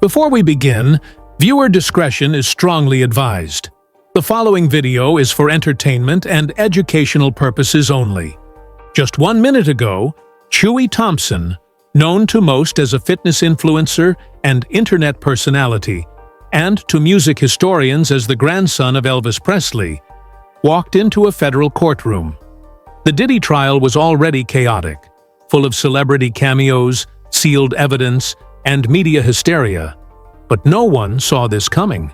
Before we begin, viewer discretion is strongly advised. The following video is for entertainment and educational purposes only. Just 1 minute ago, Chewy Thompson, known to most as a fitness influencer and internet personality, and to music historians as the grandson of Elvis Presley, walked into a federal courtroom. The Diddy trial was already chaotic, full of celebrity cameos, sealed evidence, and media hysteria. But no one saw this coming.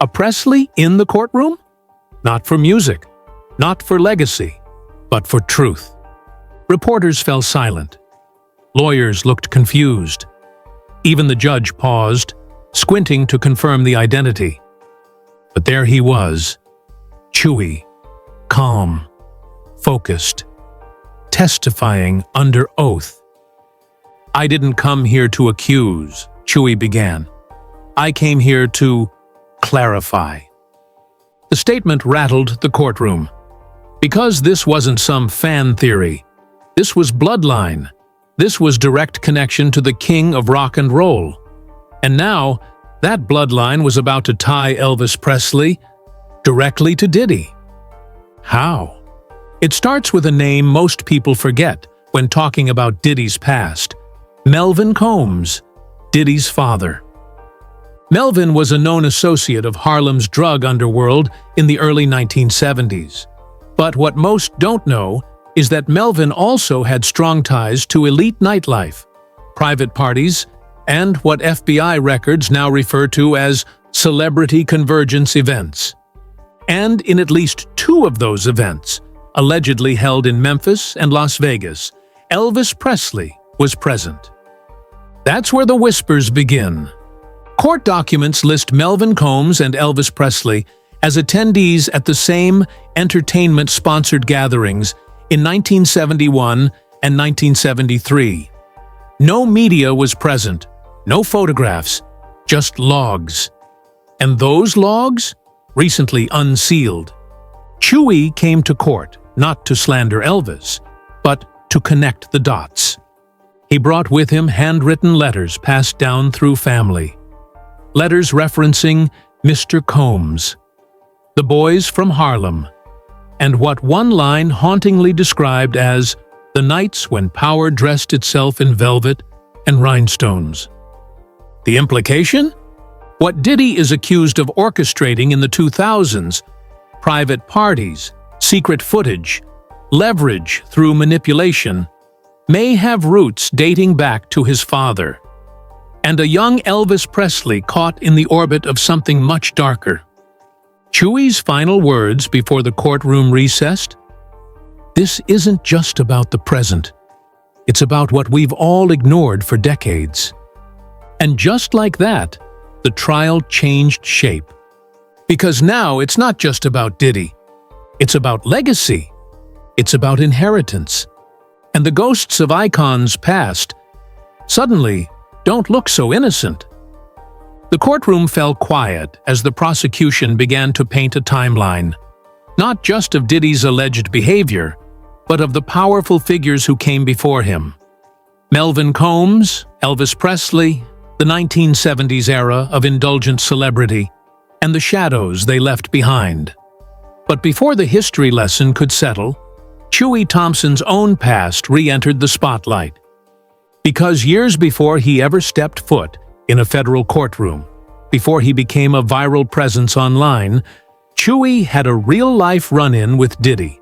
A Presley in the courtroom? Not for music, not for legacy, but for truth. Reporters fell silent. Lawyers looked confused. Even the judge paused, squinting to confirm the identity. But there he was, Chewy, calm, focused, testifying under oath. "I didn't come here to accuse," Chewy began. "I came here to clarify." The statement rattled the courtroom. Because this wasn't some fan theory. This was bloodline. This was direct connection to the king of rock and roll. And now, that bloodline was about to tie Elvis Presley directly to Diddy. How? It starts with a name most people forget when talking about Diddy's past. Melvin Combs, Diddy's father. Melvin was a known associate of Harlem's drug underworld in the early 1970s. But what most don't know is that Melvin also had strong ties to elite nightlife, private parties, and what FBI records now refer to as celebrity convergence events. And in at least 2 of those events, allegedly held in Memphis and Las Vegas, Elvis Presley was present. That's where the whispers begin. Court documents list Melvin Combs and Elvis Presley as attendees at the same entertainment-sponsored gatherings in 1971 and 1973. No media was present, no photographs, just logs. And those logs? Recently unsealed. Chewy came to court not to slander Elvis, but to connect the dots. He brought with him handwritten letters passed down through family. Letters referencing Mr. Combs, the boys from Harlem, and what one line hauntingly described as the nights when power dressed itself in velvet and rhinestones. The implication? What Diddy is accused of orchestrating in the 2000s, private parties, secret footage, leverage through manipulation, may have roots dating back to his father, and a young Elvis Presley caught in the orbit of something much darker. Chewy's final words before the courtroom recessed? "This isn't just about the present. It's about what we've all ignored for decades." And just like that, the trial changed shape. Because now it's not just about Diddy. It's about legacy. It's about inheritance. And the ghosts of icons past suddenly don't look so innocent. The courtroom fell quiet as the prosecution began to paint a timeline, not just of Diddy's alleged behavior, but of the powerful figures who came before him. Melvin Combs, Elvis Presley, the 1970s era of indulgent celebrity, and the shadows they left behind. But before the history lesson could settle, Chewy Thompson's own past re-entered the spotlight. Because years before he ever stepped foot in a federal courtroom, before he became a viral presence online, Chewy had a real-life run-in with Diddy,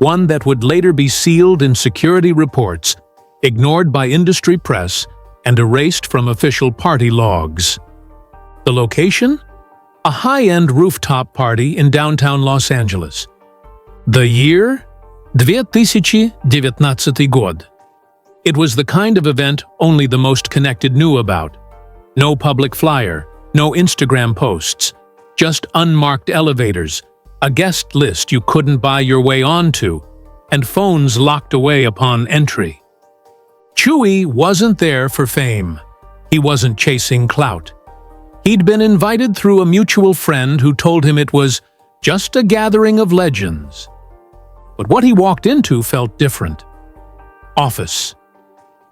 one that would later be sealed in security reports, ignored by industry press, and erased from official party logs. The location? A high-end rooftop party in downtown Los Angeles. The year? 2019 год. It was the kind of event only the most connected knew about. No public flyer, no Instagram posts, just unmarked elevators, a guest list you couldn't buy your way onto, and phones locked away upon entry. Chewy wasn't there for fame. He wasn't chasing clout. He'd been invited through a mutual friend who told him it was just a gathering of legends. But what he walked into felt different. Office.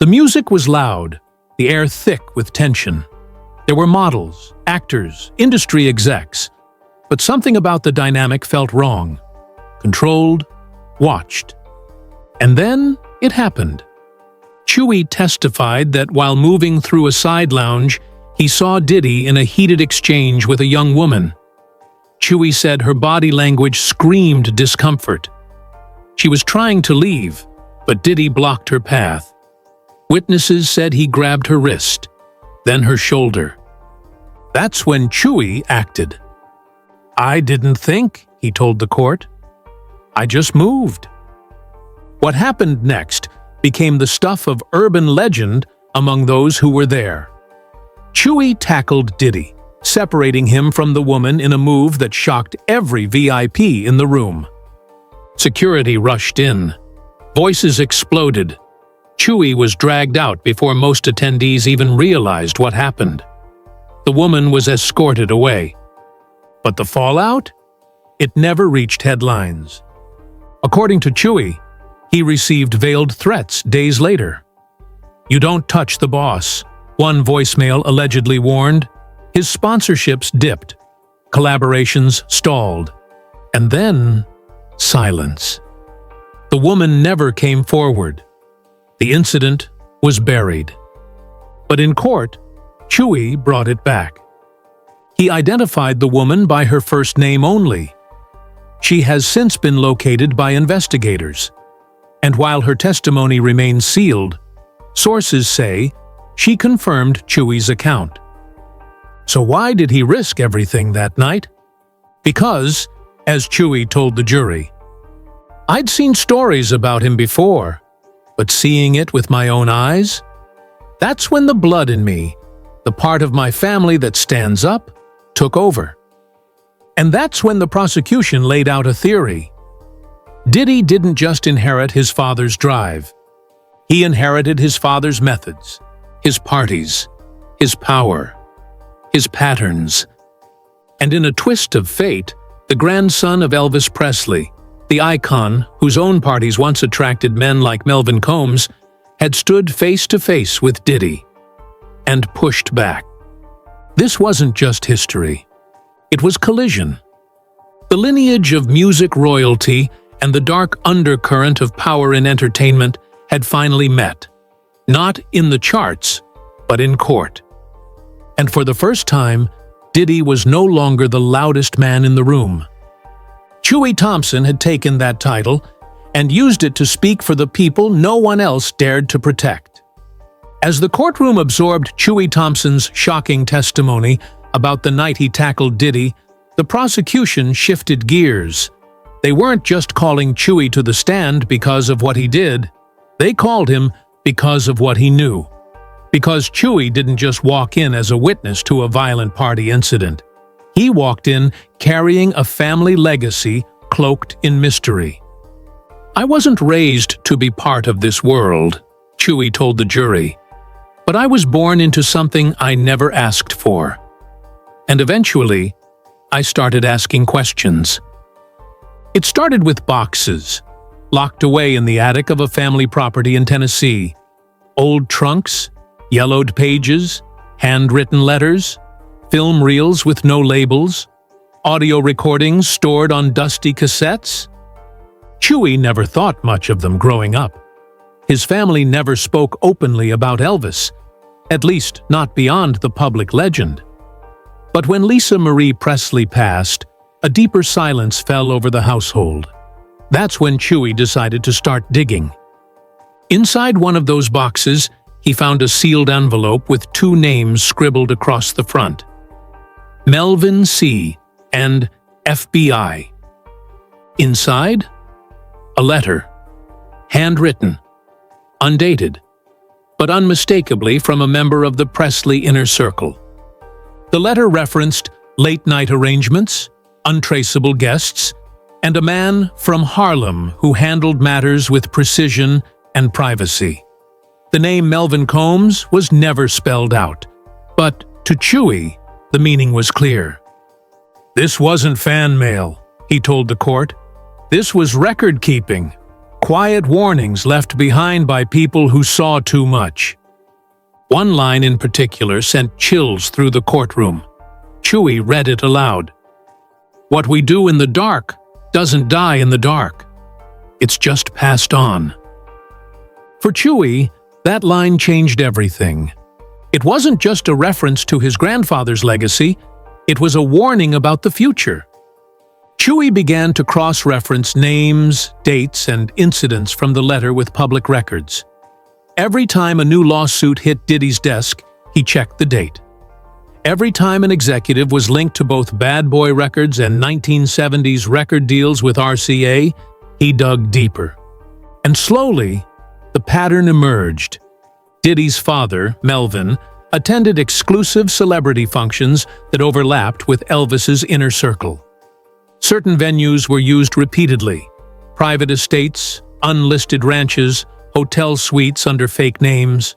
The music was loud, the air thick with tension. There were models, actors, industry execs, but something about the dynamic felt wrong. Controlled, watched. And then it happened. Chewy testified that while moving through a side lounge, he saw Diddy in a heated exchange with a young woman. Chewy said her body language screamed discomfort. She was trying to leave, but Diddy blocked her path. Witnesses said he grabbed her wrist, then her shoulder. That's when Chewy acted. "I didn't think," he told the court. "I just moved." What happened next became the stuff of urban legend among those who were there. Chewy tackled Diddy, separating him from the woman in a move that shocked every VIP in the room. Security rushed in. Voices exploded. Chewy was dragged out before most attendees even realized what happened. The woman was escorted away. But the fallout? It never reached headlines. According to Chewy, he received veiled threats days later. "You don't touch the boss," one voicemail allegedly warned. His sponsorships dipped. Collaborations stalled. And then, silence. The woman never came forward. The incident was buried. But in court, Chewy brought it back. He identified the woman by her first name only. She has since been located by investigators. And while her testimony remains sealed, sources say she confirmed Chewy's account. So why did he risk everything that night? Because, as Chewy told the jury, "I'd seen stories about him before, but seeing it with my own eyes, that's when the blood in me, the part of my family that stands up, took over." And that's when the prosecution laid out a theory. Diddy didn't just inherit his father's drive. He inherited his father's methods, his parties, his power, his patterns. And in a twist of fate, the grandson of Elvis Presley, the icon whose own parties once attracted men like Melvin Combs, had stood face to face with Diddy and pushed back. This wasn't just history. It was collision. The lineage of music royalty and the dark undercurrent of power in entertainment had finally met, not in the charts, but in court. And for the first time, Diddy was no longer the loudest man in the room. Chewy Thompson had taken that title and used it to speak for the people no one else dared to protect. As the courtroom absorbed Chewy Thompson's shocking testimony about the night he tackled Diddy, the prosecution shifted gears. They weren't just calling Chewy to the stand because of what he did. They called him because of what he knew. Because Chewy didn't just walk in as a witness to a violent party incident. He walked in carrying a family legacy cloaked in mystery. "I wasn't raised to be part of this world," Chewy told the jury. "But I was born into something I never asked for. And eventually, I started asking questions." It started with boxes, locked away in the attic of a family property in Tennessee. Old trunks, yellowed pages, handwritten letters, film reels with no labels, audio recordings stored on dusty cassettes. Chewy never thought much of them growing up. His family never spoke openly about Elvis, at least not beyond the public legend. But when Lisa Marie Presley passed, a deeper silence fell over the household. That's when Chewy decided to start digging. Inside one of those boxes, he found a sealed envelope with two names scribbled across the front: Melvin C. and FBI. Inside, a letter, handwritten, undated, but unmistakably from a member of the Presley inner circle. The letter referenced late-night arrangements, untraceable guests, and a man from Harlem who handled matters with precision and privacy. The name Melvin Combs was never spelled out, but to Chewy, the meaning was clear. "This wasn't fan mail," he told the court. "This was record-keeping, quiet warnings left behind by people who saw too much." One line in particular sent chills through the courtroom. Chewy read it aloud. "What we do in the dark doesn't die in the dark. It's just passed on." For Chewy, that line changed everything. It wasn't just a reference to his grandfather's legacy, it was a warning about the future. Chewy began to cross-reference names, dates, and incidents from the letter with public records. Every time a new lawsuit hit Diddy's desk, he checked the date. Every time an executive was linked to both Bad Boy Records and 1970s record deals with RCA, he dug deeper. And slowly, the pattern emerged. Diddy's father, Melvin, attended exclusive celebrity functions that overlapped with Elvis's inner circle. Certain venues were used repeatedly: private estates, unlisted ranches, hotel suites under fake names.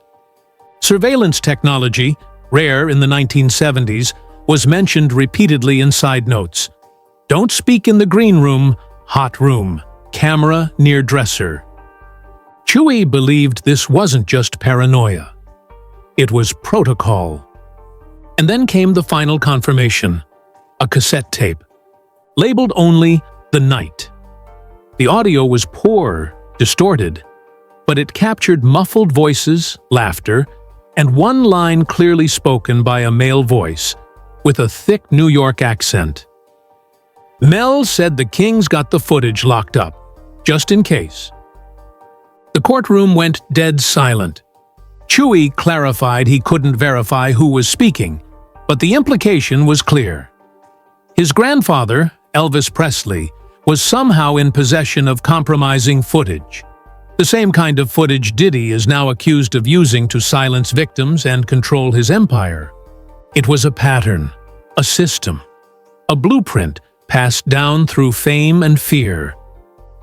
Surveillance technology, rare in the 1970s, was mentioned repeatedly in side notes. "Don't speak in the green room, hot room, camera near dresser." Chewy believed this wasn't just paranoia. It was protocol. And then came the final confirmation: a cassette tape, labeled only "The Night." The audio was poor, distorted, but it captured muffled voices, laughter, and one line clearly spoken by a male voice, with a thick New York accent. "Mel said the Kings got the footage locked up, just in case." The courtroom went dead silent. Chewy clarified he couldn't verify who was speaking, but the implication was clear. His grandfather, Elvis Presley, was somehow in possession of compromising footage. The same kind of footage Diddy is now accused of using to silence victims and control his empire. It was a pattern, a system, a blueprint passed down through fame and fear.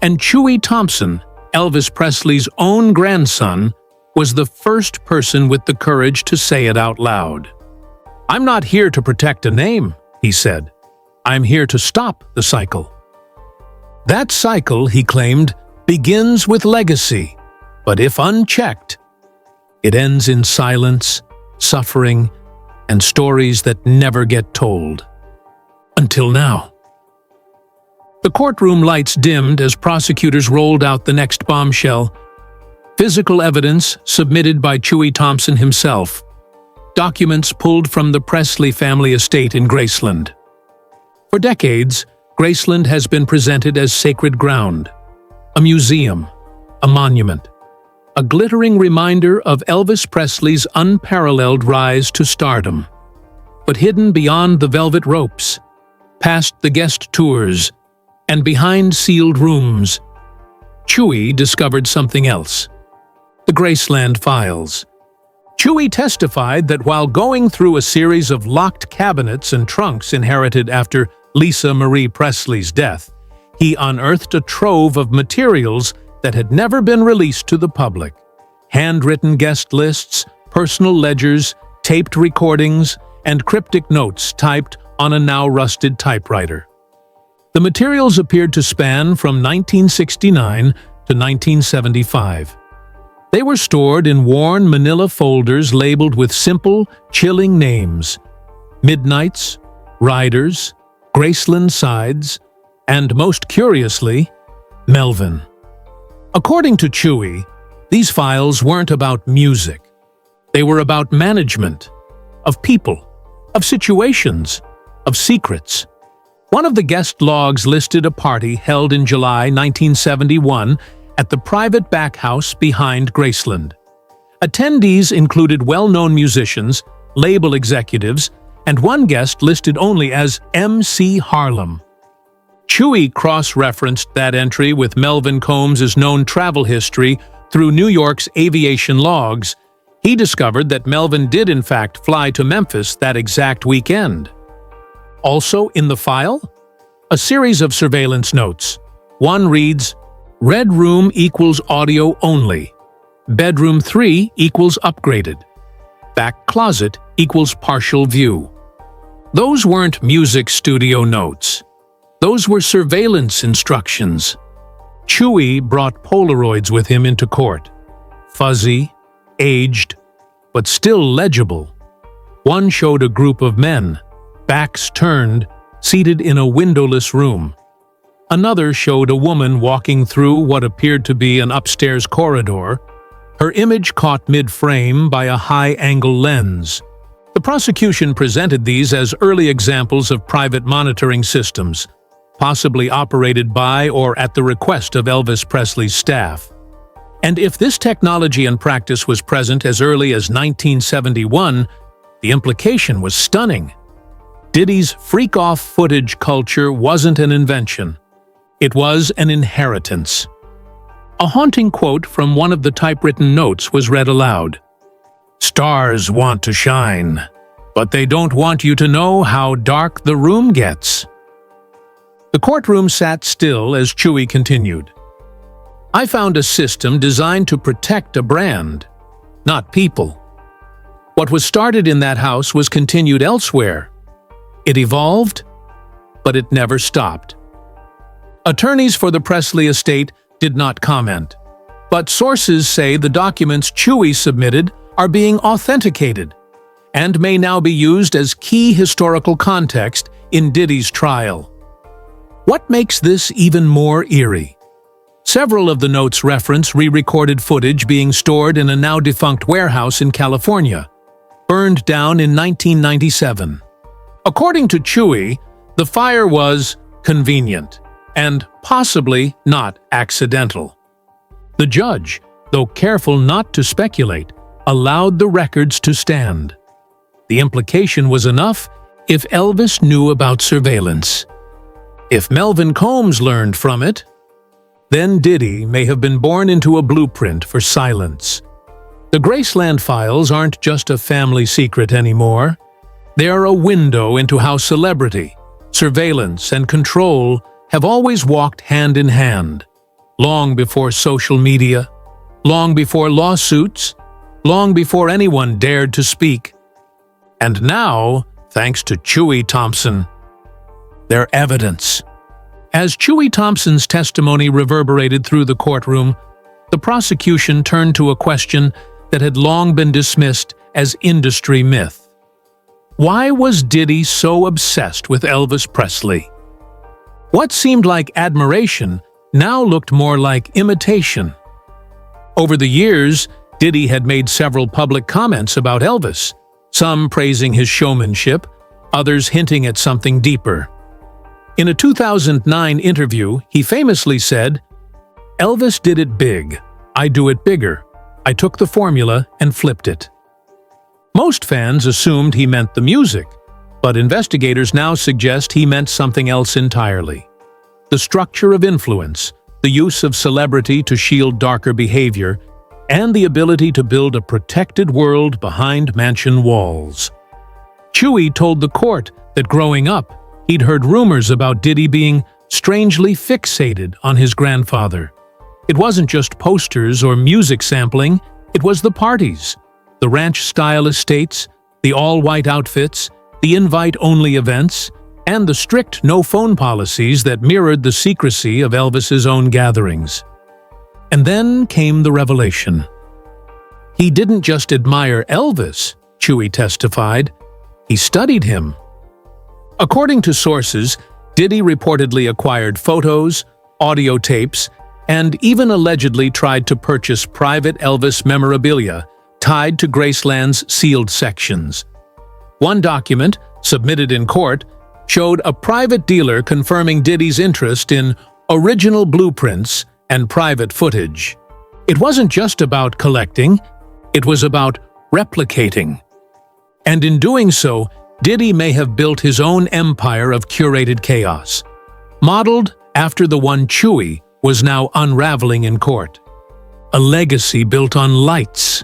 And Chewy Thompson, Elvis Presley's own grandson, was the first person with the courage to say it out loud. "I'm not here to protect a name," he said. "I'm here to stop the cycle." That cycle, he claimed, begins with legacy, but if unchecked, it ends in silence, suffering, and stories that never get told. Until now. The courtroom lights dimmed as prosecutors rolled out the next bombshell: physical evidence submitted by Chewy Thompson himself, documents pulled from the Presley family estate in Graceland. For decades, Graceland has been presented as sacred ground, a museum, a monument, a glittering reminder of Elvis Presley's unparalleled rise to stardom. But hidden beyond the velvet ropes, past the guest tours, and behind sealed rooms, Chewy discovered something else: the Graceland files. Chewy testified that while going through a series of locked cabinets and trunks inherited after Lisa Marie Presley's death, he unearthed a trove of materials that had never been released to the public: handwritten guest lists, personal ledgers, taped recordings, and cryptic notes typed on a now rusted typewriter. The materials appeared to span from 1969 to 1975. They were stored in worn manila folders labeled with simple, chilling names: Midnights, Riders, Graceland Sides, and most curiously, Melvin. According to Chewy, these files weren't about music. They were about management, of people, of situations, of secrets. One of the guest logs listed a party held in July 1971 at the private back house behind Graceland. Attendees included well-known musicians, label executives, and one guest listed only as MC Harlem. Chewy cross-referenced that entry with Melvin Combs' known travel history through New York's aviation logs. He discovered that Melvin did in fact fly to Memphis that exact weekend. Also in the file, a series of surveillance notes. One reads, "Red room equals audio only. Bedroom 3 equals upgraded. Back closet equals partial view." Those weren't music studio notes. Those were surveillance instructions. Chewy brought Polaroids with him into court. Fuzzy, aged, but still legible. One showed a group of men, backs turned, seated in a windowless room. Another showed a woman walking through what appeared to be an upstairs corridor, her image caught mid-frame by a high-angle lens. The prosecution presented these as early examples of private monitoring systems, possibly operated by or at the request of Elvis Presley's staff. And if this technology and practice was present as early as 1971, the implication was stunning. Diddy's freak-off footage culture wasn't an invention. It was an inheritance. A haunting quote from one of the typewritten notes was read aloud. "Stars want to shine, but they don't want you to know how dark the room gets." The courtroom sat still as Chewy continued. "I found a system designed to protect a brand, not people. What was started in that house was continued elsewhere. It evolved, but it never stopped." Attorneys for the Presley estate did not comment, but sources say the documents Chewy submitted are being authenticated and may now be used as key historical context in Diddy's trial. What makes this even more eerie? Several of the notes reference re-recorded footage being stored in a now-defunct warehouse in California, burned down in 1997. According to Chewy, the fire was convenient and possibly not accidental. The judge, though careful not to speculate, allowed the records to stand. The implication was enough if Elvis knew about surveillance. If Melvin Combs learned from it, then Diddy may have been born into a blueprint for silence. The Graceland files aren't just a family secret anymore. They are a window into how celebrity, surveillance, and control have always walked hand in hand, long before social media, long before lawsuits, long before anyone dared to speak. And now, thanks to Chewy Thompson, their evidence. As Chewy Thompson's testimony reverberated through the courtroom, the prosecution turned to a question that had long been dismissed as industry myth. Why was Diddy so obsessed with Elvis Presley? What seemed like admiration now looked more like imitation. Over the years, Diddy had made several public comments about Elvis, some praising his showmanship, others hinting at something deeper. In a 2009 interview, he famously said, "Elvis did it big. I do it bigger. I took the formula and flipped it." Most fans assumed he meant the music, but investigators now suggest he meant something else entirely. The structure of influence, the use of celebrity to shield darker behavior, and the ability to build a protected world behind mansion walls. Chewy told the court that growing up, he'd heard rumors about Diddy being strangely fixated on his grandfather. It wasn't just posters or music sampling, it was the parties, the ranch-style estates, the all-white outfits, the invite-only events, and the strict no-phone policies that mirrored the secrecy of Elvis's own gatherings. And then came the revelation. He didn't just admire Elvis, Chewy testified, he studied him. According to sources, Diddy reportedly acquired photos, audio tapes, and even allegedly tried to purchase private Elvis memorabilia tied to Graceland's sealed sections. One document, submitted in court, showed a private dealer confirming Diddy's interest in original blueprints and private footage. It wasn't just about collecting, it was about replicating. And in doing so, Diddy may have built his own empire of curated chaos, modeled after the one Chewy was now unraveling in court. A legacy built on lights,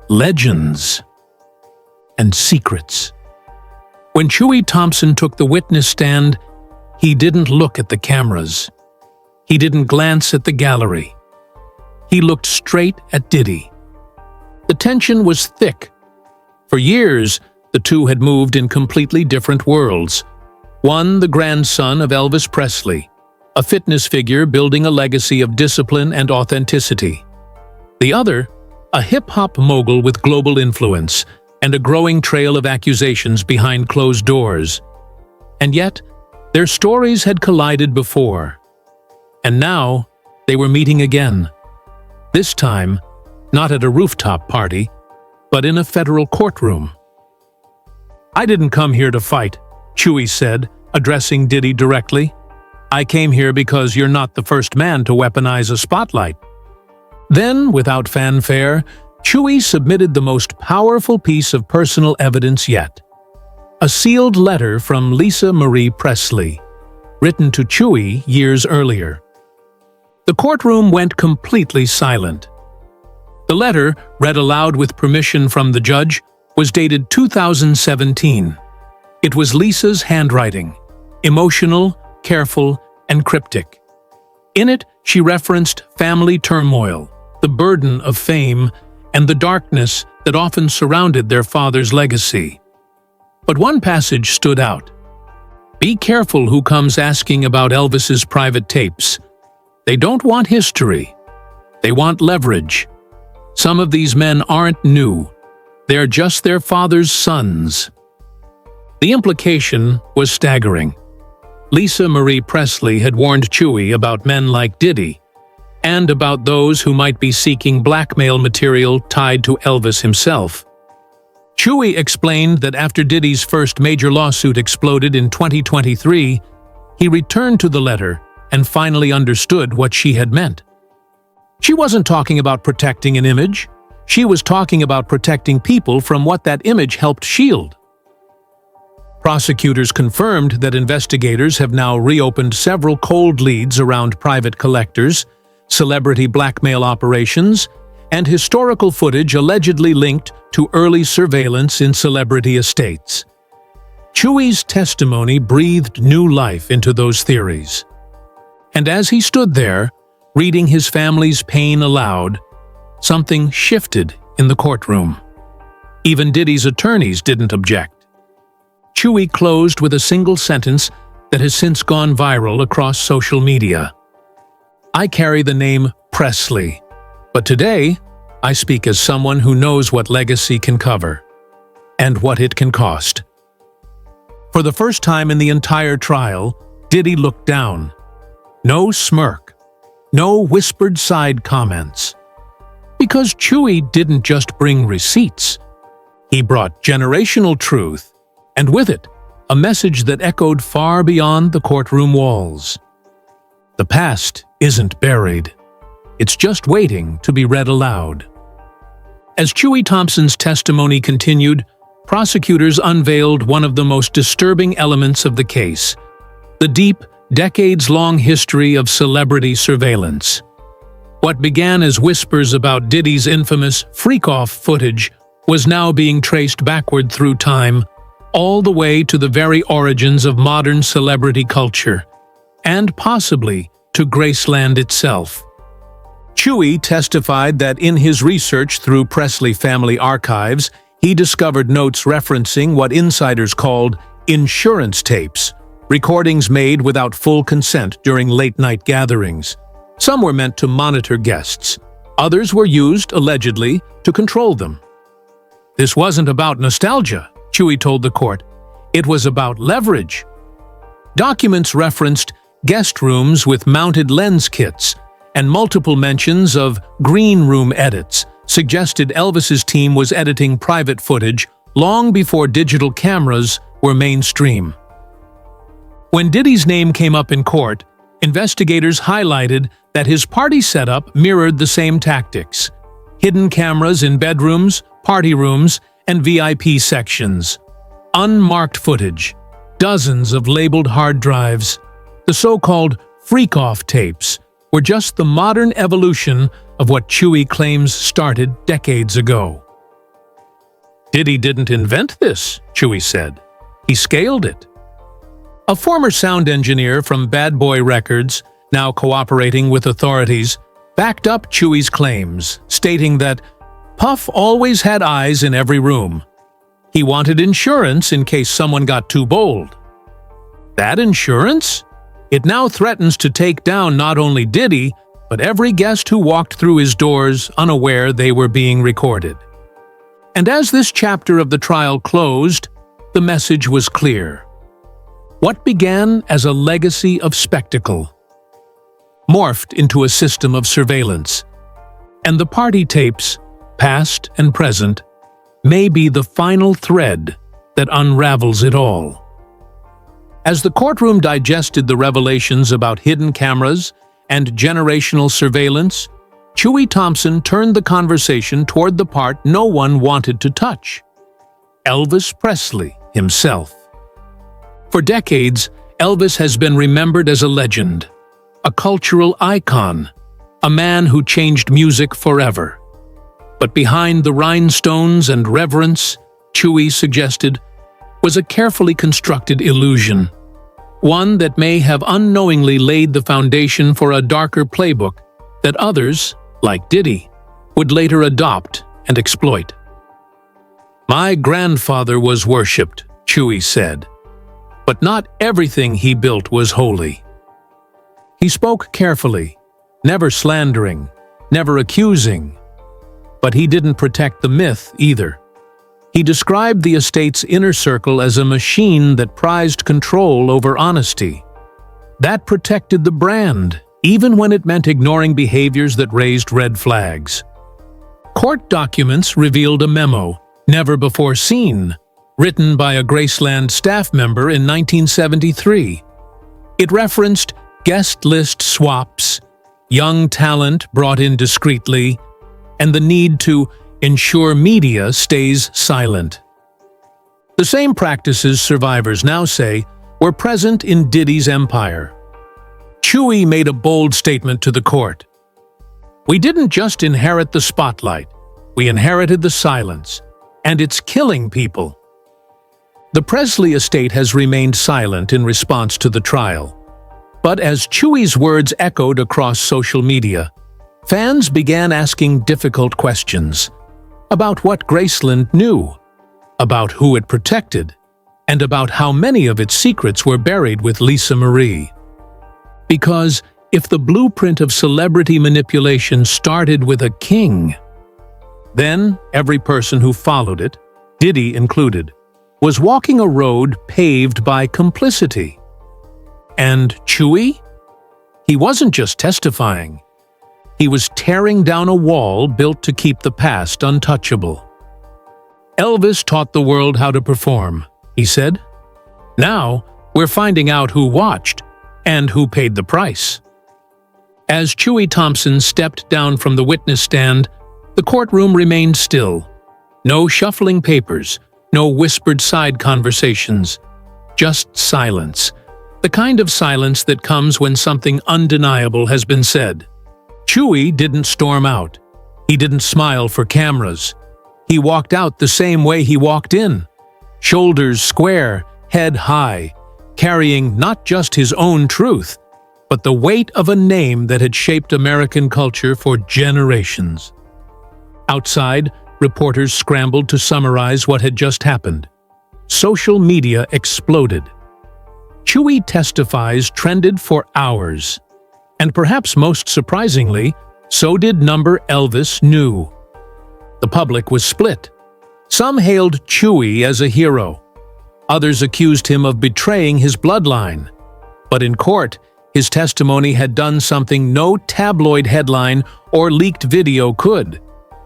legends, and secrets. When Chewy Thompson took the witness stand, he didn't look at the cameras. He didn't glance at the gallery. He looked straight at Diddy. The tension was thick. For years, the two had moved in completely different worlds. One, the grandson of Elvis Presley, a fitness figure building a legacy of discipline and authenticity. The other, a hip-hop mogul with global influence and a growing trail of accusations behind closed doors. And yet, their stories had collided before. And now, they were meeting again. This time, not at a rooftop party, but in a federal courtroom. "I didn't come here to fight," Chewy said, addressing Diddy directly. "I came here because you're not the first man to weaponize a spotlight." Then, without fanfare, Chewy submitted the most powerful piece of personal evidence yet. A sealed letter from Lisa Marie Presley, written to Chewy years earlier. The courtroom went completely silent. The letter, read aloud with permission from the judge, was dated 2017. It was Lisa's handwriting, emotional, careful, and cryptic. In it, she referenced family turmoil, the burden of fame, and the darkness that often surrounded their father's legacy. But one passage stood out. "Be careful who comes asking about Elvis's private tapes. They don't want history. They want leverage. Some of these men aren't new. They're just their father's sons." The implication was staggering. Lisa Marie Presley had warned Chewy about men like Diddy, and about those who might be seeking blackmail material tied to Elvis himself. Chewy explained that after Diddy's first major lawsuit exploded in 2023, he returned to the letter and finally understood what she had meant. She wasn't talking about protecting an image. She was talking about protecting people from what that image helped shield. Prosecutors confirmed that investigators have now reopened several cold leads around private collectors, celebrity blackmail operations, and historical footage allegedly linked to early surveillance in celebrity estates. Chewy's testimony breathed new life into those theories. And as he stood there, reading his family's pain aloud, something shifted in the courtroom. Even Diddy's attorneys didn't object. Chewy closed with a single sentence that has since gone viral across social media. "I carry the name Presley, but today I speak as someone who knows what legacy can cover and what it can cost." For the first time in the entire trial, Diddy looked down. No smirk, no whispered side comments. Because Chewy didn't just bring receipts. He brought generational truth, and with it, a message that echoed far beyond the courtroom walls. The past isn't buried. It's just waiting to be read aloud. As Chewy Thompson's testimony continued, prosecutors unveiled one of the most disturbing elements of the case: the deep, decades-long history of celebrity surveillance. What began as whispers about Diddy's infamous freak-off footage was now being traced backward through time, all the way to the very origins of modern celebrity culture, and possibly to Graceland itself. Chewy testified that in his research through Presley family archives, he discovered notes referencing what insiders called insurance tapes, recordings made without full consent during late-night gatherings. Some were meant to monitor guests. Others were used, allegedly, to control them. This wasn't about nostalgia, Chewy told the court. It was about leverage. Documents referenced guest rooms with mounted lens kits, and multiple mentions of green room edits suggested Elvis's team was editing private footage long before digital cameras were mainstream. When Diddy's name came up in court, investigators highlighted that his party setup mirrored the same tactics: hidden cameras in bedrooms, party rooms, and VIP sections, unmarked footage, dozens of labeled hard drives. The so-called freak-off tapes were just the modern evolution of what Chewy claims started decades ago. Diddy didn't invent this, Chewy said. He scaled it. A former sound engineer from Bad Boy Records, now cooperating with authorities, backed up Chewy's claims, stating that Puff always had eyes in every room. He wanted insurance in case someone got too bold. That insurance? It now threatens to take down not only Diddy, but every guest who walked through his doors unaware they were being recorded. And as this chapter of the trial closed, the message was clear. What began as a legacy of spectacle morphed into a system of surveillance, and the party tapes, past and present, may be the final thread that unravels it all. As the courtroom digested the revelations about hidden cameras and generational surveillance, Chewy Thompson turned the conversation toward the part no one wanted to touch: Elvis Presley himself. For decades, Elvis has been remembered as a legend, a cultural icon, a man who changed music forever. But behind the rhinestones and reverence, Chewy suggested, was a carefully constructed illusion, one that may have unknowingly laid the foundation for a darker playbook that others, like Diddy, would later adopt and exploit. "My grandfather was worshipped," Chewy said, "but not everything he built was holy." He spoke carefully, never slandering, never accusing, but he didn't protect the myth either. He described the estate's inner circle as a machine that prized control over honesty. That protected the brand, even when it meant ignoring behaviors that raised red flags. Court documents revealed a memo, never before seen, written by a Graceland staff member in 1973. It referenced guest list swaps, young talent brought in discreetly, and the need to ensure media stays silent. The same practices survivors now say were present in Diddy's empire. Chewy made a bold statement to the court. "We didn't just inherit the spotlight, we inherited the silence, and it's killing people." The Presley estate has remained silent in response to the trial. But as Chewy's words echoed across social media, fans began asking difficult questions about what Graceland knew, about who it protected, and about how many of its secrets were buried with Lisa Marie. Because if the blueprint of celebrity manipulation started with a king, then every person who followed it, Diddy included, was walking a road paved by complicity. And Chewy? He wasn't just testifying. He was tearing down a wall built to keep the past untouchable. "Elvis taught the world how to perform," he said. "Now, we're finding out who watched and who paid the price." As Chewy Thompson stepped down from the witness stand, the courtroom remained still. No shuffling papers, no whispered side conversations, just silence. The kind of silence that comes when something undeniable has been said. Chewy didn't storm out. He didn't smile for cameras. He walked out the same way he walked in, shoulders square, head high, carrying not just his own truth, but the weight of a name that had shaped American culture for generations. Outside, reporters scrambled to summarize what had just happened. Social media exploded. Chewy testifies trended for hours. And perhaps most surprisingly, so did number Elvis knew. The public was split. Some hailed Chewy as a hero. Others accused him of betraying his bloodline. But in court, his testimony had done something no tabloid headline or leaked video could.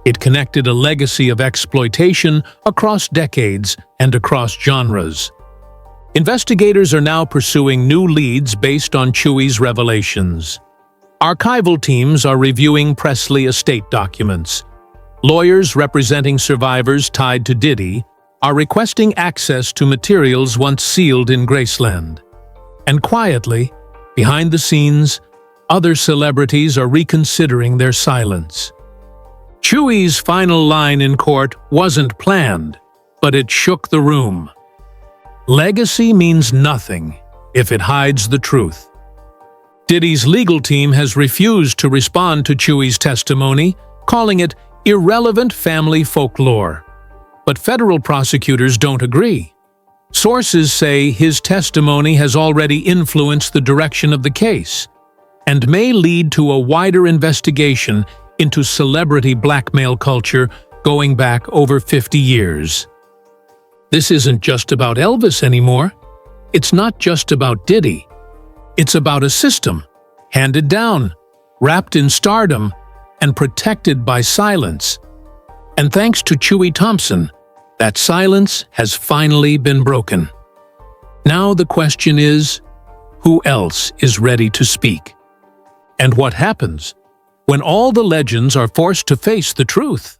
It connected a legacy of exploitation across decades and across genres. Investigators are now pursuing new leads based on Chewy's revelations. Archival teams are reviewing Presley estate documents. Lawyers representing survivors tied to Diddy are requesting access to materials once sealed in Graceland. And quietly, behind the scenes, other celebrities are reconsidering their silence. Chewy's final line in court wasn't planned, but it shook the room. Legacy means nothing if it hides the truth. Diddy's legal team has refused to respond to Chewy's testimony, calling it irrelevant family folklore. But federal prosecutors don't agree. Sources say his testimony has already influenced the direction of the case. and may lead to a wider investigation into celebrity blackmail culture going back over 50 years. This isn't just about Elvis anymore. It's not just about Diddy. It's about a system, handed down, wrapped in stardom, and protected by silence. And thanks to Chewy Thompson, that silence has finally been broken. Now the question is, who else is ready to speak? And what happens when all the legends are forced to face the truth?